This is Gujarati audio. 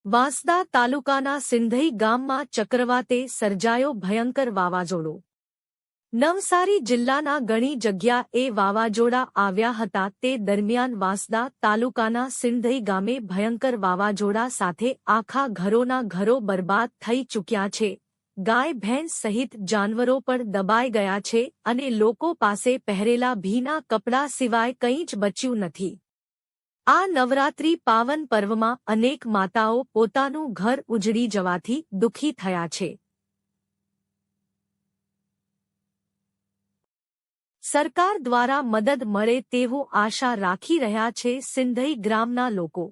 વાંસદા તાલુકાના સિંધઈ ગામમાં ચક્રવાતે સર્જાયો ભયંકર વાવાઝોડો। નવસારી જિલ્લાના ઘણી જગ્યાએ વાવાઝોડા આવ્યા હતા તે દરમિયાન વાંસદા તાલુકાના સિંધઈ ગામે ભયંકર વાવાઝોડા સાથે આખા ઘરોના ઘરો બરબાદ થઈ ચૂક્યા છે। ગાય ભેંસ સહિત જાનવરો પણ દબાઈ ગયા છે અને લોકો પાસે પહેરેલા ભીના કપડાં સિવાય કંઈ જ બચ્યું નથી। આ નવરાત્રિ પાવન પર્વમાં અનેક માતાઓ પોતાનું ઘર ઉજળી જવાથી દુઃખી થયા છે। સરકાર દ્વારા મદદ મળે તેવું આશા રાખી રહ્યા છે સિંધઈ ગ્રામના લોકો।